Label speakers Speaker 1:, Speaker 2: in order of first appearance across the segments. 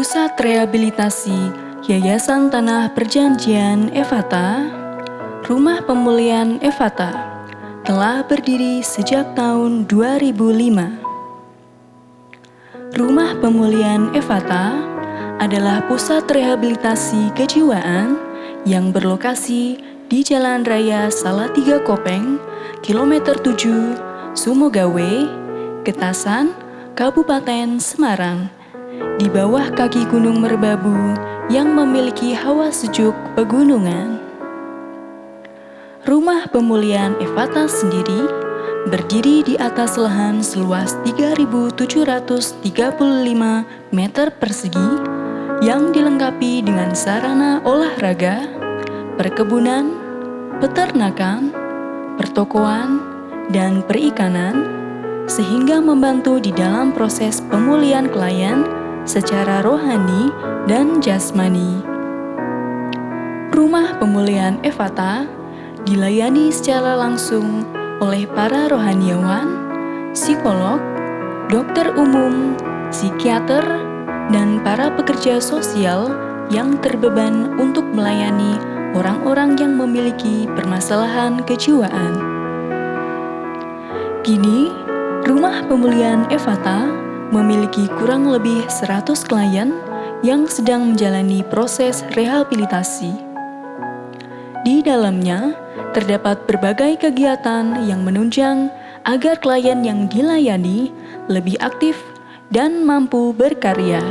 Speaker 1: Pusat Rehabilitasi Yayasan Tanah Perjanjian Efata, Rumah Pemulihan Efata, telah berdiri sejak tahun 2005. Rumah Pemulihan Efata adalah pusat rehabilitasi kejiwaan yang berlokasi di Jalan Raya Salatiga Kopeng, Kilometer 7, Sumogawe, Getasan, Kabupaten Semarang, di bawah kaki Gunung Merbabu yang memiliki hawa sejuk pegunungan. Rumah Pemulihan Efata sendiri berdiri di atas lahan seluas 3.735 meter persegi yang dilengkapi dengan sarana olahraga, perkebunan, peternakan, pertokoan, dan perikanan, sehingga membantu di dalam proses pemulihan klien secara rohani dan jasmani. Rumah Pemulihan Efata dilayani secara langsung oleh para rohaniawan, psikolog, dokter umum, psikiater, dan para pekerja sosial yang terbeban untuk melayani orang-orang yang memiliki permasalahan kejiwaan. Kini, Rumah Pemulihan Efata memiliki kurang lebih 100 klien yang sedang menjalani proses rehabilitasi. Di dalamnya, terdapat berbagai kegiatan yang menunjang agar klien yang dilayani lebih aktif dan mampu berkarya.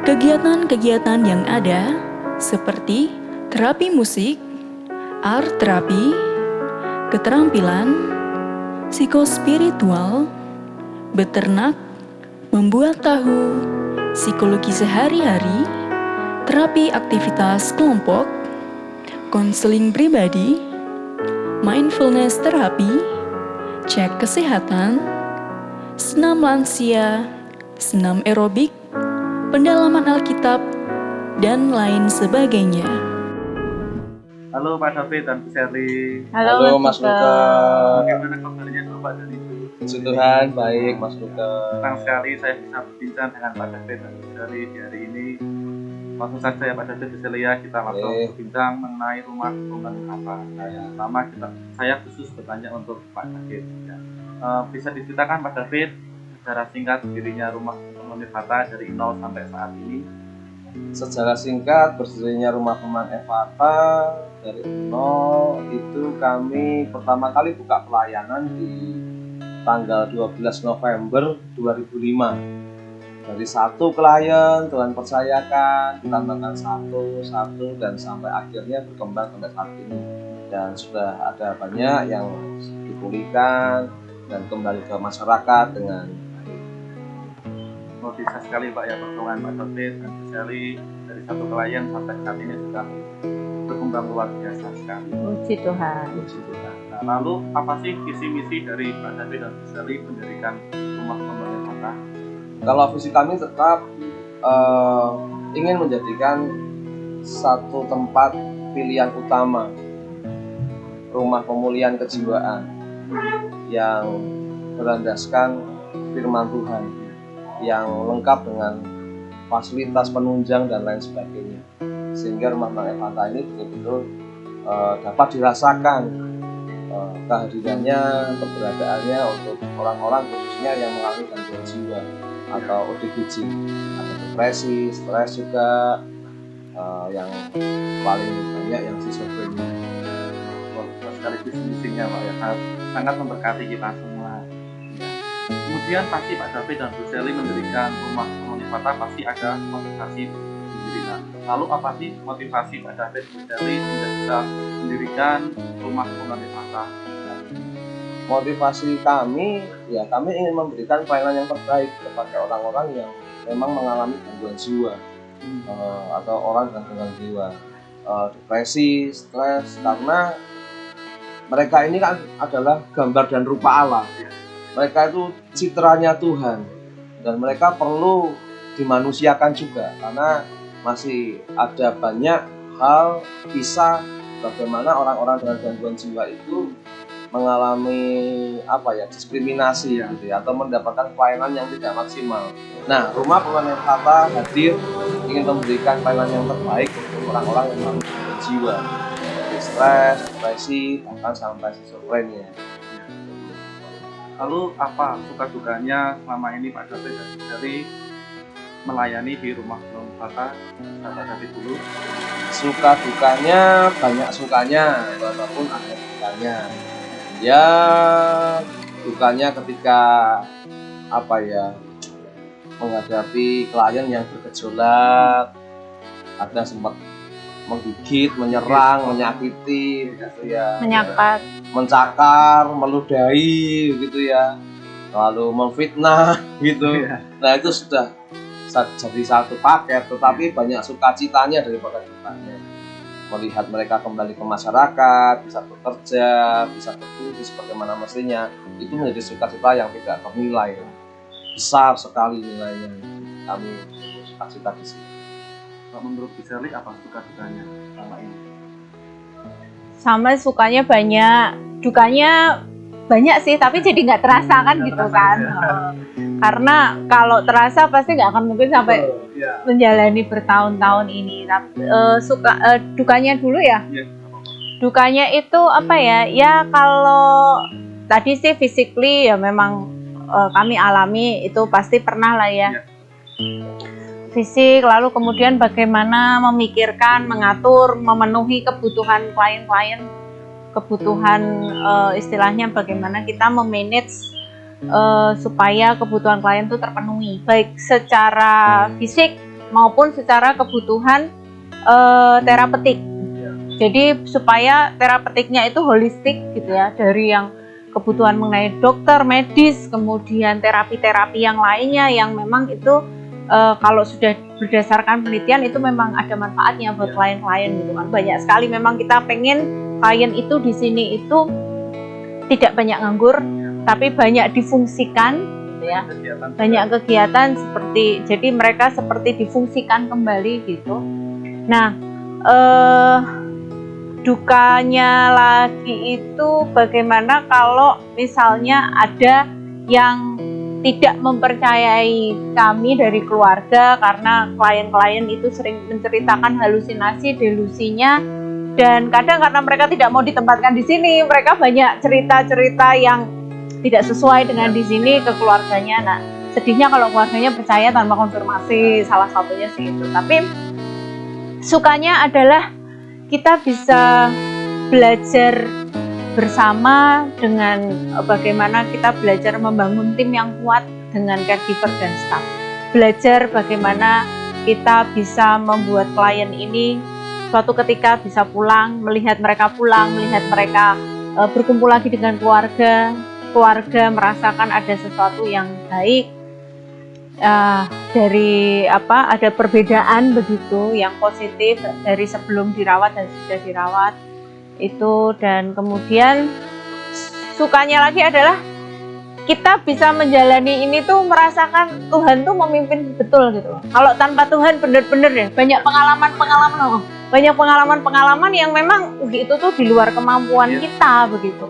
Speaker 1: Kegiatan-kegiatan yang ada seperti terapi musik, art terapi, keterampilan, psikospiritual, beternak, membuat tahu, psikologi sehari-hari, terapi aktivitas kelompok, konseling pribadi, mindfulness terapi, cek kesehatan, senam lansia, senam aerobik, pendalaman Alkitab, dan lain sebagainya.
Speaker 2: Halo Pak David dan Bu Sherly.
Speaker 3: Halo Mas Luka.
Speaker 2: Bagaimana kabarnya Bapak dan Ibu?
Speaker 3: Puji Tuhan, baik Mas Luka.
Speaker 2: Senang sekali saya bisa berbincang dengan Pak David dan Bu Sherly di hari ini. Langsung saja ya Pak David, Bu Sherly ya, kita langsung berbincang mengenai rumah pemulihan apa. Nah, yang pertama saya khusus bertanya untuk Pak David. Ya. Bisa diceritakan Pak David secara singkat dirinya rumah pemulihan Efata dari 0 sampai saat ini?
Speaker 3: Secara singkat, berdirinya Rumah Pemulihan Efata dari 0 itu kami pertama kali buka pelayanan di tanggal 12 November 2005. Dari satu klien Tuhan percayakan, ditambahkan satu dan sampai akhirnya berkembang sampai saat ini. Dan sudah ada banyak yang dipulihkan dan kembali ke masyarakat dengan
Speaker 2: luar biasa sekali Pak ya pertemuan Pak David dan Bu Sherly dari satu klien sampai saat ini sudah berkembang luar biasa sekali.
Speaker 4: Puji Tuhan.
Speaker 2: Puji Tuhan. Nah, lalu apa sih visi misi dari Pak David dan Bu Sherly mendirikan Rumah Pemulihan Efata?
Speaker 3: Kalau visi kami tetap ingin menjadikan satu tempat pilihan utama rumah pemulihan kejiwaan yang berlandaskan firman Tuhan, yang lengkap dengan fasilitas penunjang dan lain sebagainya, sehingga Rumah Pemulihan Efata ini betul-betul dapat dirasakan kehadirannya, keberadaannya untuk orang-orang khususnya yang mengalami gangguan jiwa atau ODGJ, ada depresi, stres juga, yang paling banyak yang schizophrenia.
Speaker 2: Sekali visi-misinya Pak ya, sangat memberkati kita semua. Kemudian pasti Pak David dan Bu Sherly mendirikan Rumah Pemulihan Efata pasti ada motivasi mendirikan. Lalu apa sih motivasi Pak David dan Bu Sherly sehingga bisa mendirikan Rumah Pemulihan Efata?
Speaker 3: Motivasi kami, ya kami ingin memberikan pelayanan yang terbaik kepada orang-orang yang memang mengalami gangguan jiwa atau orang dengan gangguan jiwa, depresi, stres, karena mereka ini kan adalah gambar dan rupa Allah. Mereka itu citranya Tuhan dan mereka perlu dimanusiakan juga, karena masih ada banyak hal kisah bagaimana orang-orang dengan gangguan jiwa itu mengalami diskriminasi gitu ya, atau mendapatkan pelayanan yang tidak maksimal. Nah, Rumah Pemulihan Wisata hadir ingin memberikan pelayanan yang terbaik untuk orang-orang yang memang berjiwa, stres, depresi, bahkan sampai schizofrenia.
Speaker 2: Lalu apa suka dukanya selama ini Pak David dari melayani di Rumah Pemulihan Wisata? Pak David dulu.
Speaker 3: Suka dukanya banyak sukanya, walaupun ada dukanya. Ya, dukanya ketika menghadapi klien yang bergejolak, ada sempat menggigit, menyerang, menyakiti, gitu ya.
Speaker 4: Menyakat,
Speaker 3: mencakar, meludahi, gitu ya. Lalu memfitnah, gitu. Nah, itu sudah jadi satu paket, tetapi banyak sukacitanya daripada dukanya. Melihat mereka kembali ke masyarakat, bisa bekerja, bisa berfungsi sebagaimana mestinya, itu menjadi sukacita yang tidak ternilai. Besar sekali nilainya. Kami sukacita di sini.
Speaker 2: Menurut Giseli apa suka dukanya selama ini?
Speaker 4: sama sukanya banyak, dukanya banyak sih, tapi jadi nggak terasa kan gitu kan. Karena kalau terasa pasti nggak akan mungkin sampai menjalani bertahun-tahun ini. Tapi dukanya dulu ya. Dukanya itu apa ya? Ya kalau tadi sih physically ya memang kami alami itu pasti pernah lah ya. Fisik, lalu kemudian bagaimana memikirkan, mengatur, memenuhi kebutuhan klien-klien, kebutuhan istilahnya bagaimana kita memanage supaya kebutuhan klien itu terpenuhi, baik secara fisik maupun secara kebutuhan terapeutik. Jadi supaya terapeutiknya itu holistik gitu ya, dari yang kebutuhan mengenai dokter, medis, kemudian terapi-terapi yang lainnya yang memang itu kalau sudah berdasarkan penelitian itu memang ada manfaatnya buat klien-klien gitu kan. Banyak sekali memang kita pengen klien itu di sini itu tidak banyak nganggur, tapi banyak difungsikan gitu ya. Banyak kegiatan seperti, jadi mereka seperti difungsikan kembali gitu. Nah, dukanya lagi itu bagaimana kalau misalnya ada yang tidak mempercayai kami dari keluarga karena klien-klien itu sering menceritakan halusinasi, delusinya, dan kadang karena mereka tidak mau ditempatkan di sini, mereka banyak cerita-cerita yang tidak sesuai dengan di sini ke keluarganya. Nah, sedihnya kalau keluarganya percaya tanpa konfirmasi, salah satunya sih itu. Tapi sukanya adalah kita bisa belajar bersama dengan bagaimana kita belajar membangun tim yang kuat dengan caregiver dan staff. Belajar bagaimana kita bisa membuat klien ini suatu ketika bisa pulang, melihat mereka berkumpul lagi dengan keluarga merasakan ada sesuatu yang baik, ada perbedaan begitu yang positif dari sebelum dirawat dan sudah dirawat itu. Dan kemudian sukanya lagi adalah kita bisa menjalani ini tuh merasakan Tuhan tuh memimpin betul gitu. Kalau tanpa Tuhan bener-bener ya banyak pengalaman yang memang itu tuh di luar kemampuan kita begitu.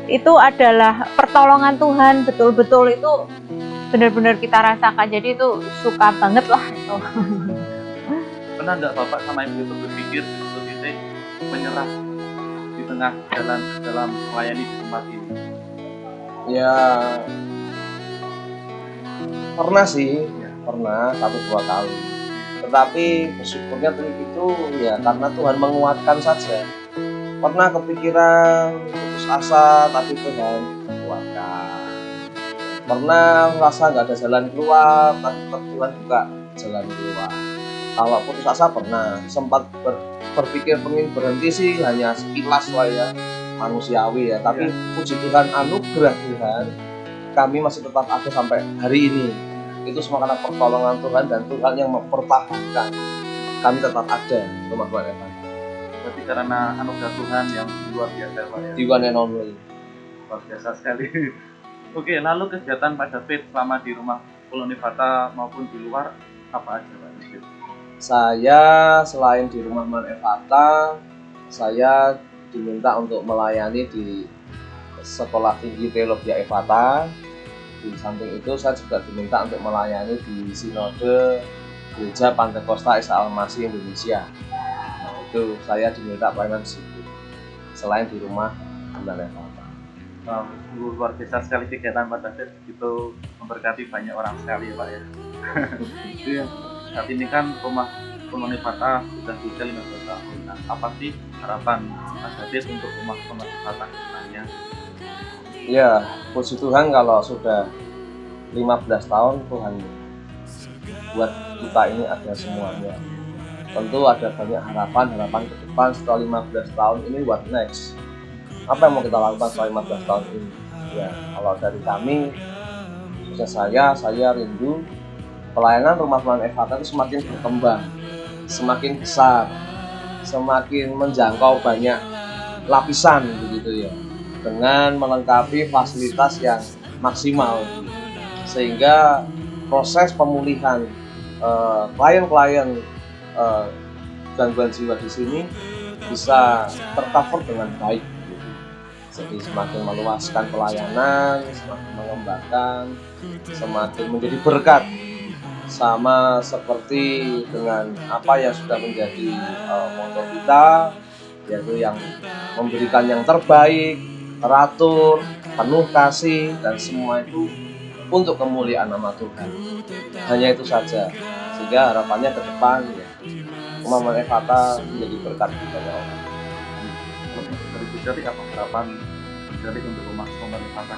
Speaker 4: Itu adalah pertolongan Tuhan, betul-betul itu benar-benar kita rasakan. Jadi itu suka banget lah itu.
Speaker 2: Pernah nggak Bapak sama Ibu itu berpikir untuk kita menyerah di tengah jalan dalam melayani di tempat ini?
Speaker 3: Ya, pernah sih, pernah 1-2 kali. Tetapi bersyukurnya itu ya karena Tuhan menguatkan saja. Pernah kepikiran putus asa, tapi Tuhan menguatkan. Pernah merasa nggak ada jalan keluar, tapi Tuhan buka jalan keluar. Kalau putus asa pernah, sempat berpikir pengen berhenti sih, hanya sekilas lah ya, manusiawi ya. Tapi puji Tuhan, anugerah Tuhan, kami masih tetap ada sampai hari ini. Itu semua karena pertolongan Tuhan dan Tuhan yang mempertahankan kami tetap ada Rumah Pemulihan Wisata.
Speaker 2: Berarti karena anugerah Tuhan yang luar biasa Pak ya.
Speaker 3: Di one and only.
Speaker 2: Luar biasa sekali. Oke, lalu kegiatan Pak David selama di Rumah Pemulihan Wisata maupun di luar apa aja Pak David?
Speaker 3: Saya selain di Rumah Pemulihan Wisata, saya diminta untuk melayani di Sekolah Tinggi Teologi Evata. Di samping itu saya juga diminta untuk melayani di Sinode Gereja Pantekosta Isa Al-Masih Indonesia. Nah, itu saya diminta pelayanan di situ selain di rumah Pembelian Evata.
Speaker 2: Luar biasa sekali kegiatan Pak David, itu memberkati banyak orang sekali ya Pak ya. Iya. Saat ini kan rumah Pembelian Evata sudah berusia 15 tahun. Nah, apa sih harapan Pak David untuk rumah Pembelian Evata kedepannya?
Speaker 3: Ya, puji Tuhan kalau sudah 15 tahun Tuhan buat kita ini ada semuanya. Tentu ada banyak harapan ke depan setelah 15 tahun ini, what next? Apa yang mau kita lakukan setelah 15 tahun ini? Ya, kalau dari kami, khususnya saya rindu pelayanan rumah Pembelian Evata itu semakin berkembang, semakin besar, semakin menjangkau banyak lapisan begitu ya, dengan melengkapi fasilitas yang maksimal, sehingga proses pemulihan klien-klien gangguan jiwa di sini bisa tercover dengan baik. Jadi semakin meluaskan pelayanan, semakin mengembangkan, semakin menjadi berkat, sama seperti dengan apa yang sudah menjadi motto kita, yaitu yang memberikan yang terbaik, teratur, penuh kasih, dan semua itu untuk kemuliaan nama Tuhan. Hanya itu saja, sehingga harapannya ke depan ya, rumah Pembelian Evata menjadi berkat bagi banyak orang.
Speaker 2: Dari apa harapan dari untuk rumah Pembelian Evata?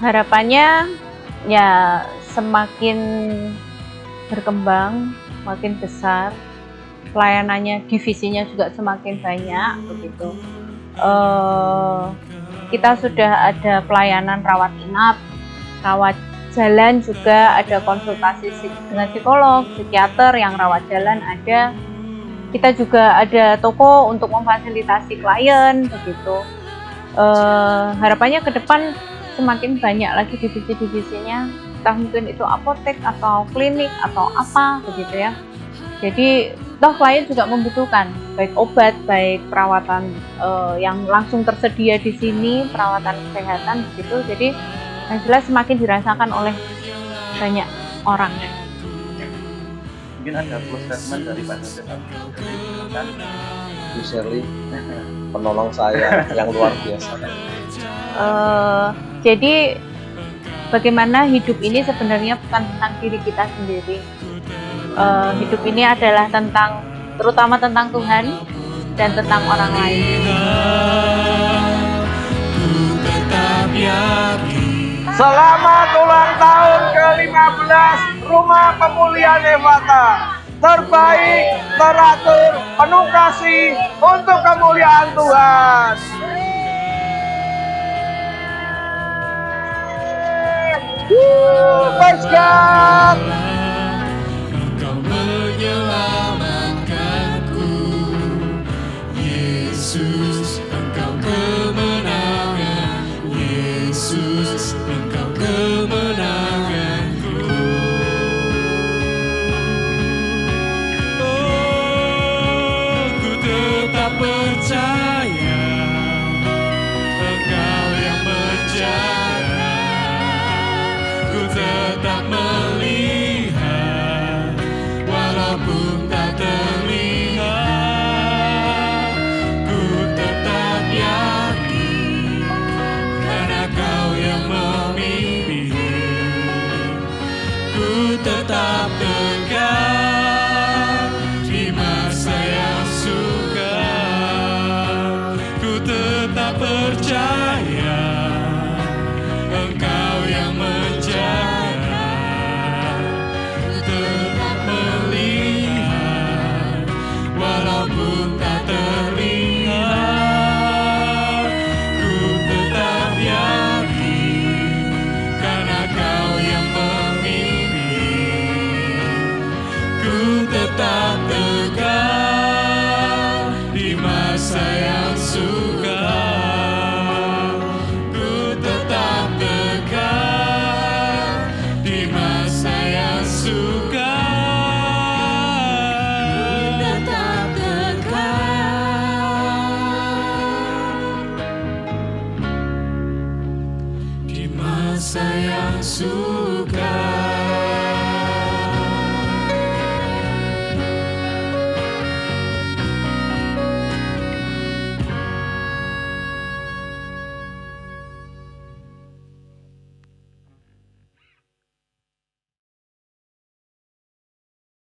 Speaker 4: Harapannya ya semakin berkembang, makin besar, pelayanannya, divisinya juga semakin banyak begitu. Kita sudah ada pelayanan rawat inap, rawat jalan juga, ada konsultasi dengan psikolog, psikiater yang rawat jalan ada. Kita juga ada toko untuk memfasilitasi klien begitu. Harapannya ke depan semakin banyak lagi divisi-divisinya, entah mungkin itu apotek atau klinik atau apa begitu ya. Jadi toh klien juga membutuhkan baik obat, baik perawatan yang langsung tersedia di sini, perawatan kesehatan begitu. Jadi yang jelas semakin dirasakan oleh banyak orang.
Speaker 2: Mungkin ada close statement dari Pak David kan?
Speaker 3: Bu Shirley, penolong saya yang luar biasa.
Speaker 4: Jadi bagaimana hidup ini sebenarnya bukan tentang diri kita sendiri. Hidup ini adalah terutama tentang Tuhan dan tentang orang lain.
Speaker 3: Selamat ulang tahun ke-15 Rumah Pemulihan Evata. Terbaik, teratur, penuh kasih untuk kemuliaan Tuhan. Praise God.
Speaker 5: Engkau menyelamatkanku, Yesus, Engkau kemenangan, Yesus, Engkau kemenanganku. Oh, ku tetap percaya Engkau yang menjaga, ku tetap